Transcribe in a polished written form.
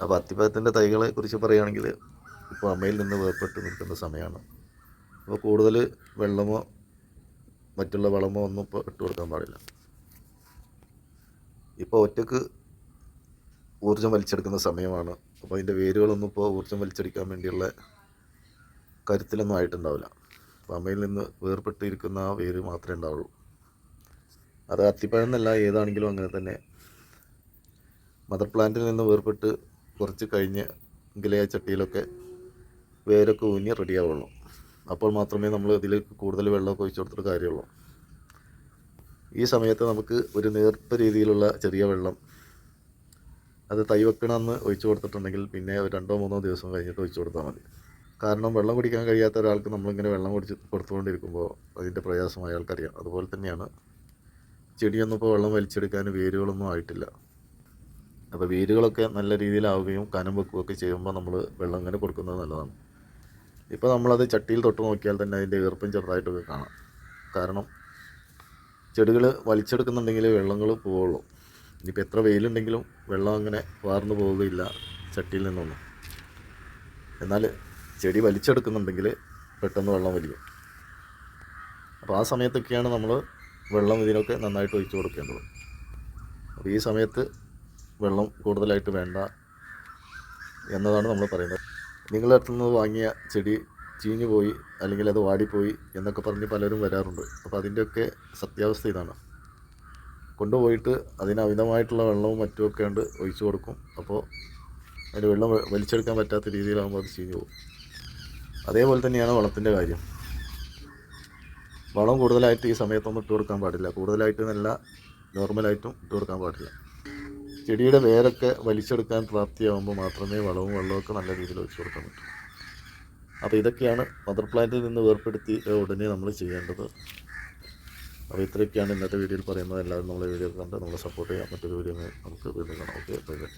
അപ്പോൾ അത്തിപ്പഴത്തിൻ്റെ തൈകളെ കുറിച്ച് പറയുകയാണെങ്കിൽ ഇപ്പോൾ അമ്മയിൽ നിന്ന് വേർപെട്ട് നിൽക്കുന്ന സമയമാണ്. അപ്പോൾ കൂടുതൽ വെള്ളമോ മറ്റുള്ള വളമോ ഒന്നും ഇപ്പോൾ ഇട്ട് കൊടുക്കാൻ പാടില്ല. ഇപ്പോൾ ഒറ്റക്ക് ഊർജ്ജം വലിച്ചെടുക്കുന്ന സമയമാണ്. അപ്പോൾ അതിൻ്റെ വേരുകളൊന്നും ഇപ്പോൾ ഊർജ്ജം വലിച്ചെടുക്കാൻ വേണ്ടിയുള്ള കരുത്തിലൊന്നും ആയിട്ടുണ്ടാവില്ല. അപ്പോൾ അമ്മയിൽ നിന്ന് വേർപെട്ടിരിക്കുന്ന ആ വേര് മാത്രമേ ഉണ്ടാവുള്ളൂ. അത് അത്തിപ്പഴം എന്നല്ല, ഏതാണെങ്കിലും അങ്ങനെ തന്നെ. മദർ പ്ലാന്റിൽ നിന്ന് വേർപെട്ട് കുറച്ച് കഴിഞ്ഞ് എങ്കിലേ ആ ചട്ടിയിലൊക്കെ വേരൊക്കെ ഊഞ്ഞ് റെഡിയാവുള്ളൂ. അപ്പോൾ മാത്രമേ നമ്മൾ ഇതിലേക്ക് കൂടുതൽ വെള്ളമൊക്കെ ഒഴിച്ചു കൊടുത്തിട്ട് കാര്യമുള്ളൂ. ഈ സമയത്ത് നമുക്ക് ഒരു നേർത്ത രീതിയിലുള്ള ചെറിയ വെള്ളം അത് തൈ വെക്കണമെന്ന് ഒഴിച്ചു കൊടുത്തിട്ടുണ്ടെങ്കിൽ പിന്നെ 2-3 ദിവസം കഴിഞ്ഞിട്ട് ഒഴിച്ചു കൊടുത്താൽ മതി. കാരണം വെള്ളം കുടിക്കാൻ കഴിയാത്ത ഒരാൾക്ക് നമ്മളിങ്ങനെ വെള്ളം കൊടുത്തുകൊണ്ടിരിക്കുമ്പോൾ അതിൻ്റെ പ്രയാസം അയാൾക്കറിയാം. അതുപോലെ തന്നെയാണ് ചെടിയൊന്നും ഇപ്പോൾ വെള്ളം വലിച്ചെടുക്കാൻ വേരുകളൊന്നും ആയിട്ടില്ല. അപ്പോൾ വേരുകളൊക്കെ നല്ല രീതിയിലാവുകയും കനം വെക്കുകയൊക്കെ ചെയ്യുമ്പോൾ നമ്മൾ വെള്ളം ഇങ്ങനെ കൊടുക്കുന്നത് നല്ലതാണ്. ഇപ്പോൾ നമ്മളത് ചട്ടിയിൽ തൊട്ട് നോക്കിയാൽ തന്നെ അതിൻ്റെ ഈർപ്പം ചെറുതായിട്ടൊക്കെ കാണാം. കാരണം ചെടികൾ വലിച്ചെടുക്കുന്നുണ്ടെങ്കിൽ വെള്ളങ്ങൾ പോവുള്ളൂ. ഇനിയിപ്പോൾ എത്ര വെയിലുണ്ടെങ്കിലും വെള്ളം അങ്ങനെ വാർന്നു പോവുകയില്ല ചട്ടിയിൽ നിന്നൊന്നും. എന്നാൽ ചെടി വലിച്ചെടുക്കുന്നുണ്ടെങ്കിൽ പെട്ടെന്ന് വെള്ളം വലിക്കും. അപ്പോൾ ആ സമയത്തൊക്കെയാണ് നമ്മൾ വെള്ളം ഇതിനൊക്കെ നന്നായിട്ട് ഒഴിച്ചു കൊടുക്കേണ്ടത്. അപ്പോൾ ഈ സമയത്ത് വെള്ളം കൂടുതലായിട്ട് വേണ്ട എന്നതാണ് നമ്മൾ പറയുന്നത്. നിങ്ങളുടെ അടുത്തു നിന്ന് വാങ്ങിയ ചെടി ചീഞ്ഞു പോയി അല്ലെങ്കിൽ അത് വാടിപ്പോയി എന്നൊക്കെ പറഞ്ഞ് പലരും വരാറുണ്ട്. അപ്പോൾ അതിൻ്റെയൊക്കെ സത്യാവസ്ഥ ഇതാണ്. കൊണ്ടുപോയിട്ട് അതിന് അമിതമായിട്ടുള്ള വെള്ളവും മറ്റുമൊക്കെ ഉണ്ട് ഒഴിച്ചു കൊടുക്കും. അപ്പോൾ അതിന് വെള്ളം വലിച്ചെടുക്കാൻ പറ്റാത്ത രീതിയിലാകുമ്പോൾ അത് ചീഞ്ഞു പോകും. അതേപോലെ തന്നെയാണ് വളത്തിൻ്റെ കാര്യം. വളം കൂടുതലായിട്ട് ഈ സമയത്തൊന്നും ഇട്ട് കൊടുക്കാൻ പാടില്ല. കൂടുതലായിട്ട് നല്ല നോർമലായിട്ടും ഇട്ട് കൊടുക്കാൻ പാടില്ല. ചെടിയുടെ വേരൊക്കെ വലിച്ചെടുക്കാൻ പ്രാപ്തിയാകുമ്പോൾ മാത്രമേ വളവും വെള്ളമൊക്കെ നല്ല രീതിയിൽ ഒഴിച്ചു കൊടുക്കാൻ പറ്റൂ. അപ്പോൾ ഇതൊക്കെയാണ് മദർ പ്ലാന്റിൽ നിന്ന് വേർപ്പെടുത്തി ഉടനെ നമ്മൾ ചെയ്യേണ്ടത്. അപ്പോൾ ഇത്രയൊക്കെയാണ് ഇന്നത്തെ വീഡിയോയിൽ പറയുന്നത്. എല്ലാവരും നമ്മളെ വീഡിയോ കണ്ട് നമ്മളെ സപ്പോർട്ട് ചെയ്യാം. മറ്റൊരു വീഡിയോ നമുക്ക് വീണ്ടും കാണാം. Okay, bye bye.